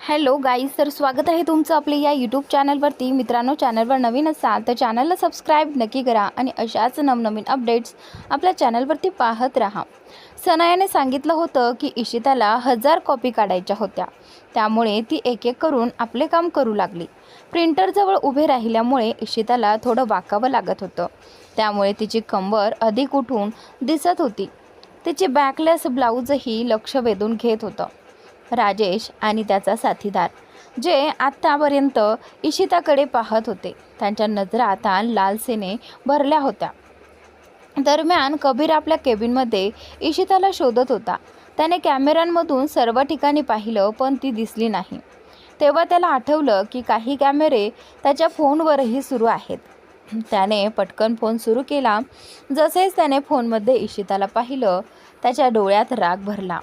Hello guys, तर स्वागत आहे तुमचं आपल्या या यूट्यूब चॅनलवरती. मित्रांनो, चॅनलवर नवीन असाल तर चॅनलला सबस्क्राईब नक्की करा आणि अशाच नवनवीन अपडेट्स आपल्या चॅनलवरती पाहत राहा. सनायाने सांगितलं होतं की इशिताला 1000 कॉपी काढायच्या होत्या, त्यामुळे ती एक एक करून आपले काम करू लागली. प्रिंटरजवळ उभे राहिल्यामुळे इशिताला थोडं वाकावं लागत होतं, त्यामुळे तिची कंबर अधिक उठून दिसत होती. तिची बॅकलेस ब्लाऊजही लक्ष वेधून घेत होतं. राजेश आणि त्याचा साथीदार, जे आत्तापर्यंत इशिताकडे पाहत होते, त्यांच्या नजरा आता लालसेने भरल्या होत्या. दरम्यान कबीर आपल्या केबिनमध्ये इशिताला शोधत होता. त्याने कॅमेऱ्यांमधून सर्व ठिकाणी पाहिलं, पण ती दिसली नाही. तेव्हा त्याला आठवलं की काही कॅमेरे त्याच्या फोनवरही सुरू आहेत. त्याने पटकन फोन सुरू केला. जसेच त्याने फोनमध्ये इशिताला पाहिलं, त्याच्या डोळ्यात राग भरला.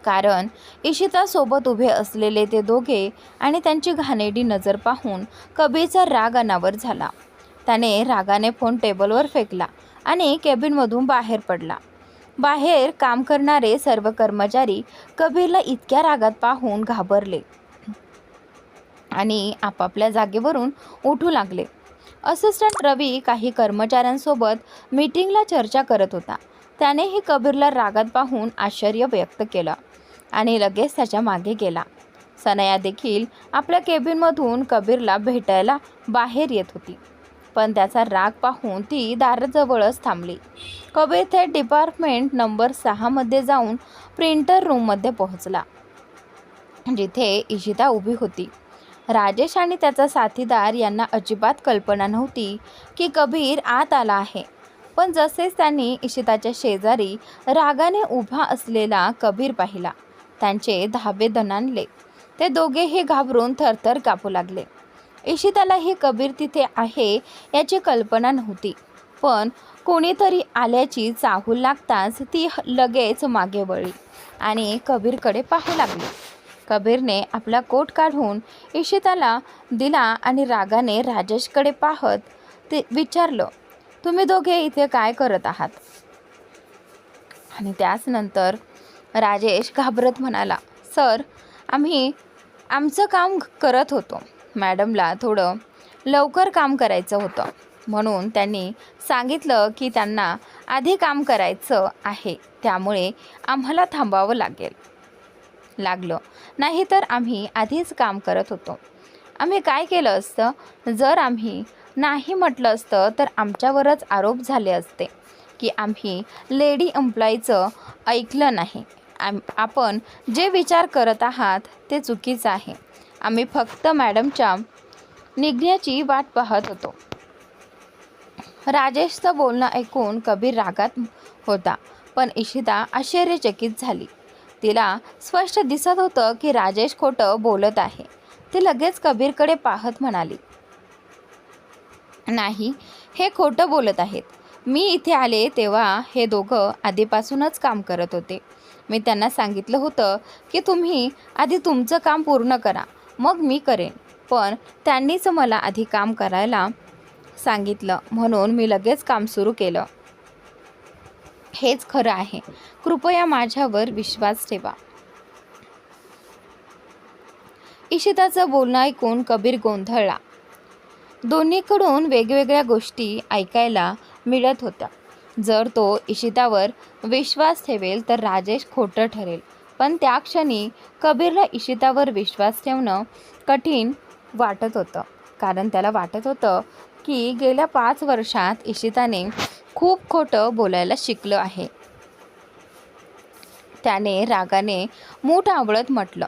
कारण इशितासोबत उभे असलेले ते दोघे आणि त्यांची घाणेरडी नजर पाहून कबीरचा राग अनावर झाला. त्याने रागाने फोन टेबलवर फेकला आणि केबिनमधून बाहेर पडला. बाहेर काम करणारे सर्व कर्मचारी कबीरला इतक्या रागात पाहून घाबरले आणि आपापल्या जागेवरून उठू लागले. असिस्टंट रवी काही कर्मचाऱ्यांसोबत मीटिंगला चर्चा करत होता. त्यानेही कबीरला रागात पाहून आश्चर्य व्यक्त केलं आणि लगेच त्याच्या मागे गेला. सनया देखील आपल्या केबिनमधून कबीरला भेटायला बाहेर येत होती, पण त्याचा राग पाहून ती दाराजवळच थांबली. कबीर थेट डिपार्टमेंट नंबर 6 मध्ये जाऊन प्रिंटर रूममध्ये पोहोचला, जिथे इशिता उभी होती. राजेश आणि त्याचा साथीदार यांना अजिबात कल्पना नव्हती की कबीर आत आला आहे. पण जसेच त्यांनी इशिताच्या शेजारी रागाने उभा असलेला कबीर पाहिला, त्यांचे धाबे दणाणले. ते दोघेही घाबरून थरथर कापू लागले. इशितालाही कबीर तिथे आहे याची कल्पना नव्हती, पण कोणीतरी आल्याची चाहूल लागताच ती लगेच मागे वळली आणि कबीरकडे पाहू लागली. कबीरने आपला कोट काढून इशिताला दिला आणि रागाने राजेशकडे पाहत ते विचारलं, तुम्ही दोघे इथे काय करत आहात? आणि त्याचनंतर राजेश घाबरत म्हणाला, सर, आम्ही आमचं काम करत होतो. मॅडमला थोडं लवकर काम करायचं होतं, म्हणून त्यांनी सांगितलं की त्यांना आधी काम करायचं आहे, त्यामुळे आम्हाला थांबावं लागलं. नाहीतर आम्ही आधीच काम करत होतो. आम्ही काय केलं असतं? जर आम्ही नाही म्हटलं असतं तर आमच्यावरच आरोप झाले असते की आम्ही लेडी एम्प्लॉईचं ऐकलं नाही. आपण जे विचार करत आहात ते चुकीचं आहे. आम्ही फक्त मॅडमच्या निघण्याची वाट पाहत होतो. राजेशचं बोलणं ऐकून कबीर रागात होता, पण इशिता आश्चर्यचकित झाली. तिला स्पष्ट दिसत होतं की राजेश खोटं बोलत आहे. ती लगेच कबीरकडे पाहत म्हणाली, नाही, हे खोटं बोलत आहेत. मी इथे आले तेव्हा हे दोघं आधीपासूनच काम करत होते. मी त्यांना सांगितलं होतं की तुम्ही आधी तुमचं काम पूर्ण करा, मग मी करेन. पण त्यांनीच मला आधी काम करायला सांगितलं, म्हणून मी लगेच काम सुरू केलं. हेच खरं आहे. कृपया माझ्यावर विश्वास ठेवा. इशिताचं बोलणं ऐकून कबीर गोंधळला. दोन्हीकडून वेगवेगळ्या गोष्टी ऐकायला मिळत होत्या. जर तो इशितावर विश्वास ठेवेल तर राजेश खोटं ठरेल, पण त्या क्षणी कबीरला इशितावर विश्वास ठेवणं कठीण वाटत होतं. कारण त्याला वाटत होतं की गेल्या 5 वर्षात इशिताने खूप खोटं बोलायला शिकलं आहे. त्याने रागाने मूठ आवळत म्हटलं,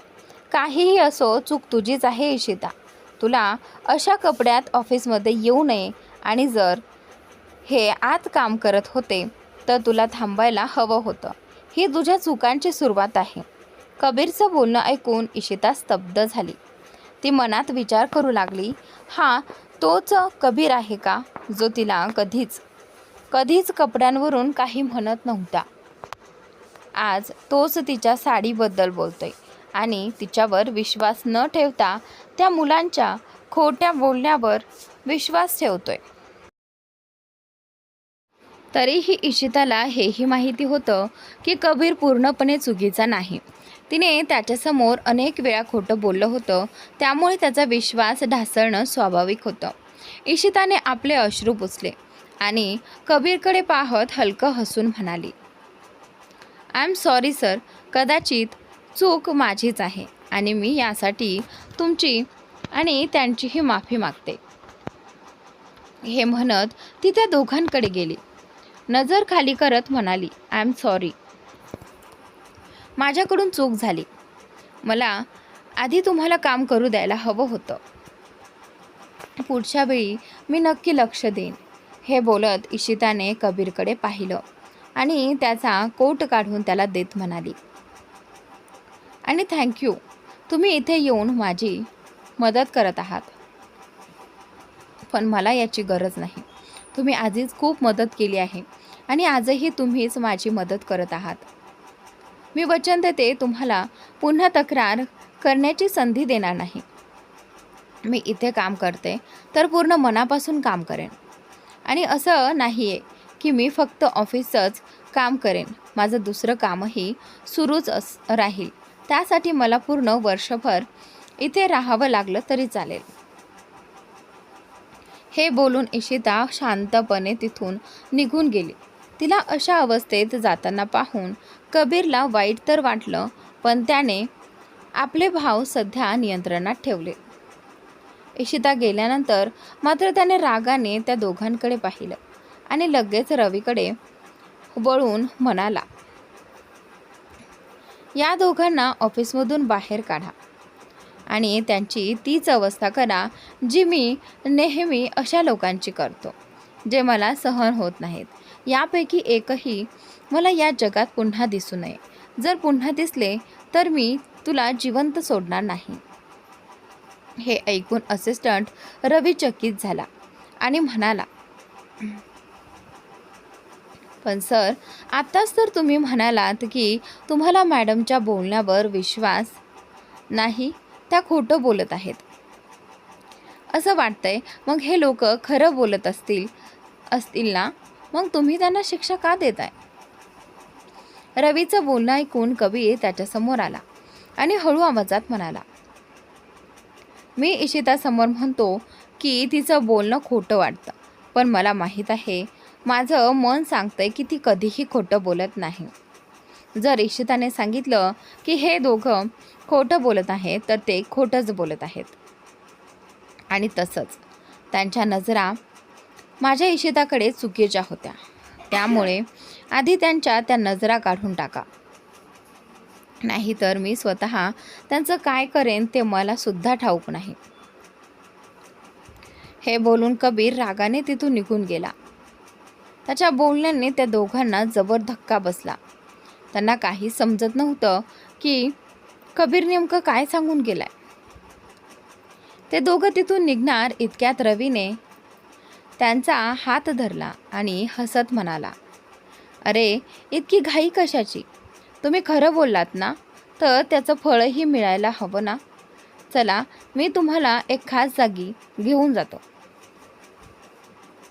काहीही असो, चूक तुझीच आहे इशिता. तुला अशा कपड्यात ऑफिसमध्ये येऊ नये, आणि जर हे आत काम करत होते तर तुला थांबायला हवं होतं. ही तुझ्या चुकांची सुरुवात आहे. कबीरचं बोलणं ऐकून इशिता स्तब्ध झाली. ती मनात विचार करू लागली, हा तोच कबीर आहे का जो तिला कधीच कपड्यांवरून काही म्हणत नव्हता? आज तोच तिच्या साडीबद्दल बोलतोय आणि तिच्यावर विश्वास न ठेवता त्या मुलांच्या खोट्या बोलण्यावर विश्वास ठेवतोय. तरीही इशिताला हेही माहिती होतं की कबीर पूर्णपणे चुकीचा नाही. तिने त्याच्यासमोर अनेक वेळा खोटं बोललं होतं, त्यामुळे त्याचा विश्वास ढासळणं स्वाभाविक होतं. इशिताने आपले अश्रू पुसले आणि कबीरकडे पाहत हलकं हसून म्हणाली, आय एम सॉरी सर, कदाचित चूक माझीच आहे आणि मी यासाठी तुमची आणि त्यांचीही माफी मागते. हे म्हणत ती त्या दोघांकडे गेली. नजर खाली करत म्हणाली, आय एम सॉरी, माझ्याकडून चूक झाली. मला आधी तुम्हाला काम करू द्यायला हवं होतं. पुढच्या वेळी मी नक्की लक्ष देईन. हे बोलत इशिताने कबीरकडे पाहिलं आणि त्याचा कोट काढून त्याला देत म्हणाली, आणि थँक्यू, तुम्ही इथे येऊन माझी मदत करत आहात. पण मला याची गरज नाही. तुम्ही आधीच खूप मदत केली आहे आणि आजही तुम्हीच माझी मदत करत आहात. मी वचन देते, तुम्हाला पुन्हा तक्रार करण्याची संधी देणार नाही. मी इथे काम करते तर पूर्ण मनापासून काम करेन आणि असं नाही आहे की मी फक्त ऑफिसचंच काम करेन. माझं दुसरं कामही सुरूच राहील. त्यासाठी मला पूर्ण वर्षभर इथे राहावं लागलं तरी चालेल. हे बोलून इशिता शांतपणे तिथून निघून गेली. तिला अशा अवस्थेत जाताना पाहून कबीरला वाईट तर वाटलं, पण त्याने आपले भाव सध्या नियंत्रणात ठेवले. इशिता गेल्यानंतर मात्र त्याने रागाने त्या दोघांकडे पाहिलं आणि लगेच रवीकडे वळून म्हणाला, या दोघांना ऑफिसमधून बाहेर काढा आणि त्यांची तीच अवस्था करा जी मी नेहमी अशा लोकांची करतो, जे मला सहन होत नाहीत. यापैकी एकही मला या जगात पुन्हा दिसू नये. जर पुन्हा दिसले तर मी तुला जिवंत सोडणार नाही. हे ऐकून असिस्टंट रवी चकित झाला आणि म्हणाला, पण सर, आत्ताच तर तुम्ही म्हणालात की तुम्हाला मॅडमच्या बोलण्यावर विश्वास नाही, त्या खोटं बोलत आहेत असं वाटतंय. मग हे लोक खरं बोलत असतील ना? मग तुम्ही त्यांना शिक्षा का देताय? रवीचं बोलणं ऐकून कबीर त्याच्यासमोर आला आणि हळू आवाजात म्हणाला, मी इशितासमोर म्हणतो की तिचं बोलणं खोटं वाटतं, पण मला माहीत आहे, माझं मन सांगतंय की ती कधीही खोटं बोलत नाही. जर इशिताने सांगितलं की हे दोघं खोटं बोलत आहेत तर ते खोटंच बोलत आहेत. आणि तसंच त्यांच्या नजरा माझ्या इशिताकडे चुकीच्या होत्या. त्यामुळे आधी त्यांच्या त्या नजरा काढून टाका, नाहीतर मी स्वतः त्यांचं काय करेन ते मला सुद्धा ठाऊक नाही. हे बोलून कबीर रागाने तिथून निघून गेला. त्याच्या बोलण्याने त्या दोघांना जबर धक्का बसला. त्यांना काही समजत नव्हतं की कबीर नेमकं काय सांगून गेलाय. ते दोघं तिथून निघणार इतक्यात रवीने त्यांचा हात धरला आणि हसत म्हणाला, अरे, इतकी घाई कशाची? तुम्ही खरं बोललात ना, तर त्याचं फळही मिळायला हवं ना. चला, मी तुम्हाला एक खास जागी घेऊन जातो.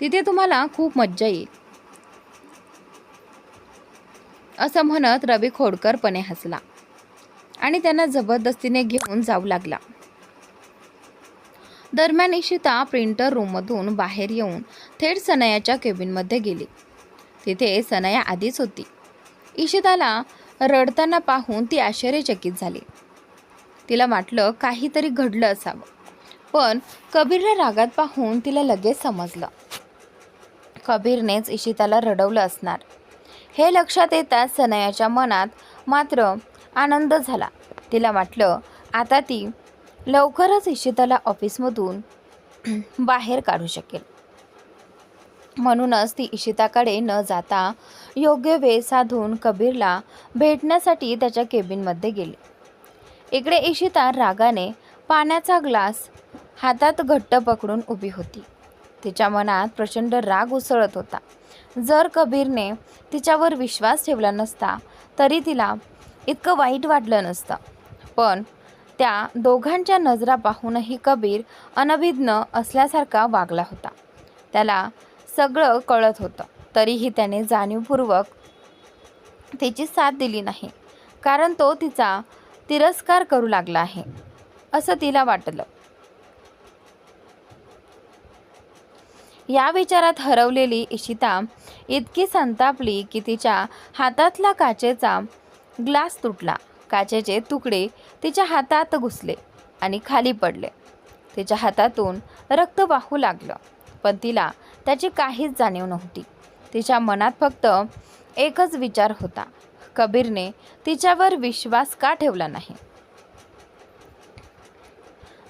तिथे तुम्हाला खूप मज्जा येईल. असं म्हणत रवी खोडकरपणे हसला आणि त्यांना जबरदस्तीने घेऊन जाऊ लागला. दरम्यान इशिता प्रिंटर रूममधून बाहेर येऊन थेट सनयाच्या केबिनमध्ये गेली. तिथे सनया आधीच होती. इशिताला रडताना पाहून ती आश्चर्यचकित झाली. तिला वाटलं काहीतरी घडलं असावं, पण कबीरला रागात पाहून तिला लगेच समजलं, कबीरनेच इशिताला रडवलं असणार. हे लक्षात येताच सनयाच्या मनात मात्र आनंद झाला. तिला वाटलं आता ती लवकरच इशिताला ऑफिसमधून बाहेर काढू शकेल. म्हणूनच ती इशिताकडे न जाता योग्य वेळ साधून कबीरला भेटण्यासाठी त्याच्या केबिनमध्ये गेली. इकडे इशिता रागाने पाण्याचा ग्लास हातात घट्ट पकडून उभी होती. तिच्या मनात प्रचंड राग उसळत होता. जर कबीरने तिच्यावर विश्वास ठेवला नसता तरी तिला इतकं वाईट वाटलं नसतं. पण त्या दोघांच्या नजरा पाहूनही कबीर अनभिज्ञ असल्यासारखा वागला होता. त्याला सगळं कळत होतं, तरीही त्याने जाणीवपूर्वक तिची साथ दिली नाही, कारण तो तिचा तिरस्कार करू लागला आहे असं तिला वाटलं. या विचारात हरवलेली इशिता इतकी संतापली की तिच्या हातातला काचेचा ग्लास तुटला. काचेचे तुकडे तिच्या हातात घुसले आणि खाली पडले. तिच्या हातातून रक्त वाहू लागलं, पण तिला त्याची काहीच जाणीव नव्हती. तिच्या मनात फक्त एकच विचार होता, कबीरने तिच्यावर विश्वास का ठेवला नाही.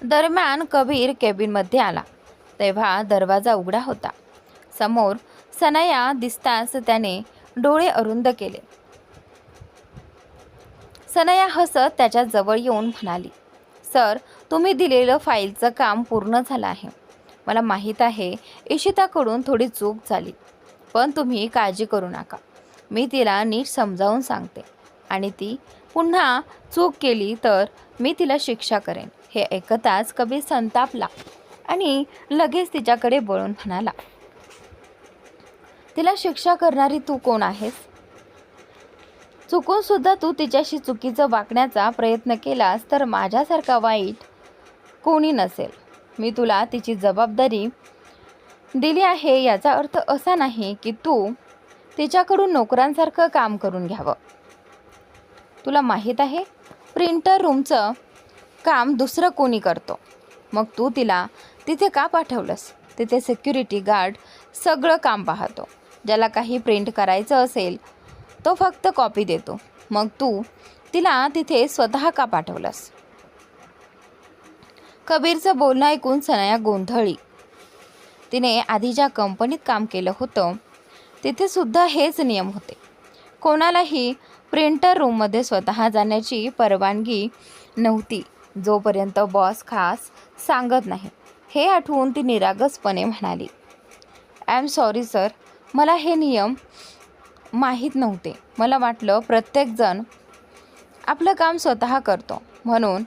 दरम्यान कबीर केबिनमध्ये आला तेव्हा दरवाजा उघडा होता. समोर सनाया दिसताच त्याने डोळे अरुंद केले. सनाया हसत त्याच्या जवळ येऊन म्हणाली, सर, तुम्ही दिलेलं फाईलचं काम पूर्ण झालं आहे. मला माहीत आहे इशिताकडून थोडी चूक झाली, पण तुम्ही काळजी करू नका. मी तिला नीट समजावून सांगते आणि ती पुन्हा चूक केली तर मी तिला शिक्षा करेन. हे ऐकताच कबीर संतापला आणि लगेच तिच्याकडे वळून म्हणाला, तिला शिक्षा करणारी तू कोण आहेस? चुकून सुद्धा तू तिच्याशी चुकीचं वागण्याचा प्रयत्न केलास तर माझ्यासारखा वाईट कोणी नसेल. मी तुला तिची जबाबदारी दिली आहे याचा अर्थ असा नाही की तू तिच्याकडून नोकरांसारखं काम करून घ्यावं. तुला माहीत आहे प्रिंटर रूमचं काम दुसरं कोणी करतो, मग तू तिला तिथे का पाठवलंस? तिथे सिक्युरिटी गार्ड सगळं काम पाहतो. ज्याला काही प्रिंट करायचं असेल तो फक्त कॉपी देतो. मग तू तिला तिथे स्वतः का पाठवलंस? कबीरचं बोलणं ऐकून सनाया गोंधळली. तिने आधी ज्या कंपनीत काम केलं होतं तिथे सुद्धा हेच नियम होते. कोणालाही प्रिंटर रूममध्ये स्वतः जाण्याची परवानगी नव्हती जोपर्यंत बॉस खास सांगत नाही. हे आठवून ती निरागसपणे म्हणाली, आय एम सॉरी सर, मला हे नियम माहीत नव्हते. मला वाटलं प्रत्येकजण आपलं काम स्वतः करतो म्हणून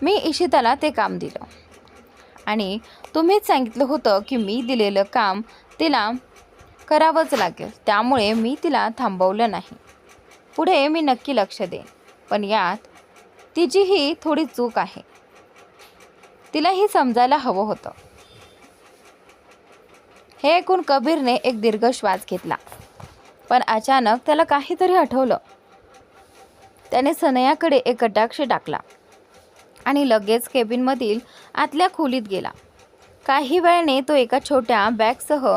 मी इशिताला ते काम दिलं आणि तुम्हीच सांगितलं होतं की मी दिलेलं काम तिला करावंच लागेल, त्यामुळे मी तिला थांबवलं नाही. पुढे मी नक्की लक्ष देईन, पण यात तिचीही थोडी चूक आहे. तिलाही समजायला हवं होतं. हे ऐकून कबीरने एक दीर्घ श्वास घेतला, पण अचानक त्याला काहीतरी आठवलं. त्याने सनयाकडे एक कटाक्ष टाकला आणि लगेच केबिनमधील आतल्या खोलीत गेला. काही वेळाने तो एका छोट्या बॅगसह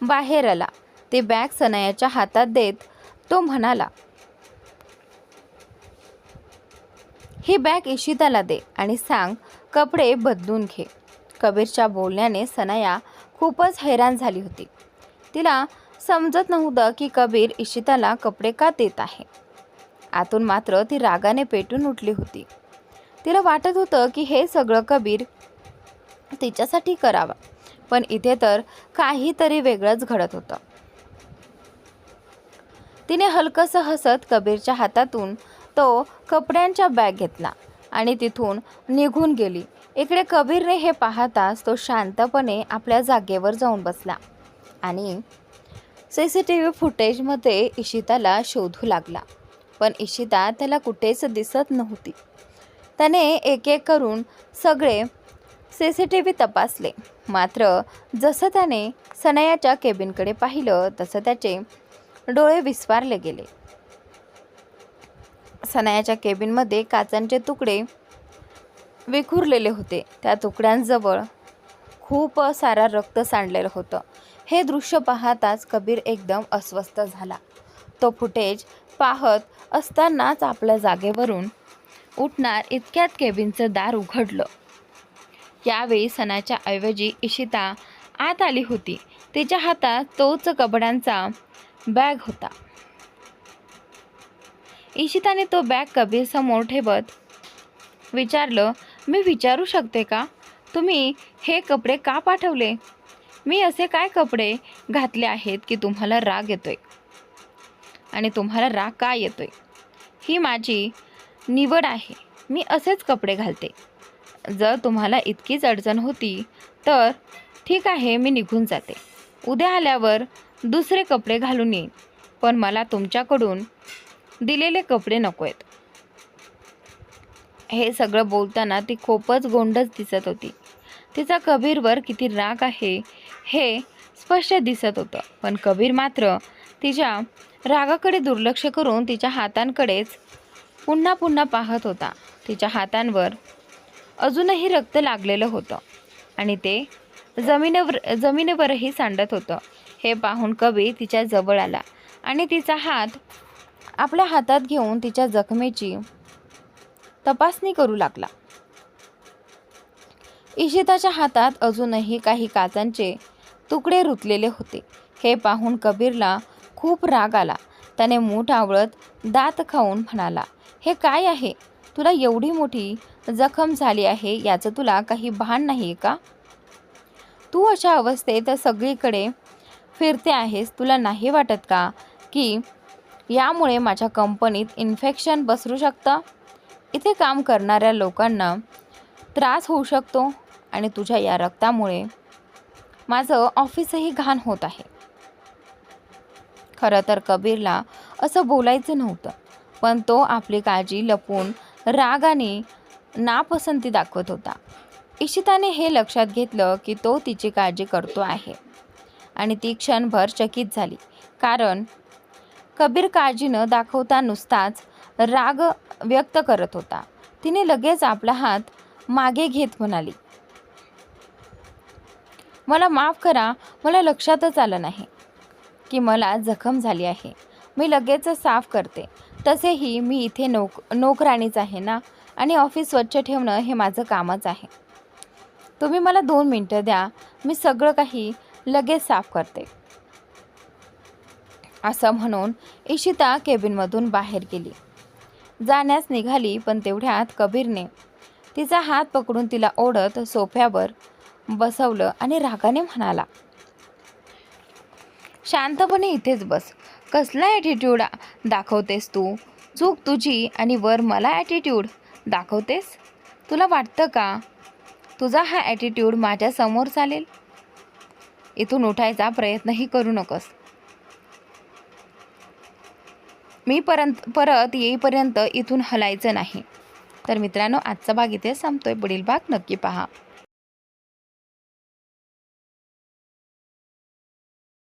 बाहेर आला. ते बॅग सनयाच्या हातात देत तो म्हणाला, ही बॅग इशिताला दे आणि सांग कपडे बदलून घे. कबीरच्या बोलण्याने सनाया खूपच हैराण झाली होती. तिला समजत नव्हतं की कबीर इशिताला कपडे का देत आहे. आतून मात्र ती रागाने पेटून उठली होती. तिला वाटत होतं की हे सगळं कबीर तिच्यासाठी करावं, पण इथे तर काहीतरी वेगळंच घडत होतं. तिने हलकसं हसत कबीरच्या हातातून तो कपड्यांचा बॅग घेतला आणि तिथून निघून गेली. इकडे कबीरने हे पाहताच तो शांतपणे आपल्या जागेवर जाऊन बसला आणि CCTV फुटेजमध्ये इशिताला शोधू लागला, पण इशिता त्याला कुठेच दिसत नव्हती. त्याने एक एक करून सगळे CCTV तपासले, मात्र जसं त्याने सनयाच्या केबिनकडे पाहिलं तसं त्याचे डोळे विस्फारले गेले. सनयाच्या केबिनमध्ये काचांचे तुकडे विखुरलेले होते. त्या तुकड्यांजवळ खूप सारा रक्त सांडलेलं होतं. हे दृश्य पाहताच कबीर एकदम अस्वस्थ झाला. तो फुटेज पाहत असतानाच आपल्या जागेवरून उठणार इतक्यात केबिनचं दार उघडलं. यावेळी सनाच्या ऐवजी इशिता आत आली होती. तिच्या हातात तोच कपड्यांचा बॅग होता. इशिताने तो बॅग कबीर समोर ठेवत विचारलं, मी विचारू शकते का तुम्ही हे कपडे का पाठवले? मी असे काय कपडे घातले आहेत की तुम्हाला राग येतोय? आणि तुम्हाला राग का येतोय? ही माझी निवड आहे. मी असेच कपडे घालते. जर तुम्हाला इतकीच अडचण होती तर ठीक आहे, मी निघून जाते. उद्या आल्यावर दुसरे कपडे घालून येईन, पण मला तुमच्याकडून दिलेले कपडे नको आहेत. हे सगळं बोलताना ती खूपच गोंडस दिसत होती. तिचा कबीरवर किती राग आहे हे स्पष्ट दिसत होतं. पण कबीर मात्र तिच्या रागाकडे दुर्लक्ष करून तिच्या हातांकडेच पुन्हा पुन्हा पाहत होता. तिच्या हातांवर अजूनही रक्त लागलेलं होतं आणि ते जमिनीवरही सांडत होतं. हे पाहून कबीर तिच्या जवळ आला आणि तिचा हात आपल्या हातात घेऊन तिच्या जखमेची तपासणी करू लागला. इशिताच्या हातात अजूनही काही काचांचे तुकडे रुतलेले होते. हे पाहून कबीरला खूप राग आला. त्याने मूठ आवळत दात खाऊन म्हणाला, हे काय आहे? तुला एवढी मोठी जखम झाली आहे याचं तुला काही भान नाही का? तू अशा अवस्थेत सगळीकडे फिरते आहेस. तुला नाही वाटत का की यामुळे माझ्या कंपनीत इन्फेक्शन पसरू शकतं? इथे काम करणाऱ्या लोकांना त्रास होऊ शकतो आणि तुझ्या या रक्तामुळे माझं ऑफिसही घाण होत आहे. खरं तर कबीरला असं बोलायचं नव्हतं, पण तो आपली काळजी लपवून रागाने नापसंती दाखवत होता. इशिताने हे लक्षात घेतलं की तो तिची काळजी करतो आहे आणि ती क्षणभर चकित झाली, कारण कबीर काळजी न दाखवता नुसताच राग व्यक्त करत होता. तिने लगेच आपला हात मागे घेत म्हणाली, मला माफ करा, मला लक्षातच आलं नाही की मला जखम झाली आहे. मी लगेच साफ करते. तसेही मी इथे नोकराणीच आहे ना, आणि ऑफिस स्वच्छ ठेवणं हे माझं कामच आहे. तुम्ही मला 2 मिनटं द्या, मी सगळं काही लगेच साफ करते. असं म्हणून इशिता केबिनमधून बाहेर गेली. जाण्यास निघाली, पण तेवढ्यात कबीरने तिचा हात पकडून तिला ओढत सोफ्यावर बसवलं आणि रागाने म्हणाला, शांतपणे इथेच बस. कसला ॲटिट्यूड दाखवतेस तू? चूक तुझी आणि वर मला ॲटिट्यूड दाखवतेस? तुला वाटतं का तुझा हा ॲटिट्यूड माझ्यासमोर चालेल? इथून उठायचा प्रयत्नही करू नकोस. मी परत येईपर्यंत इथून हलायचं नाही. तर मित्रांनो, आजचा भाग इथे संपतोय. पुढील भाग नक्की पहा.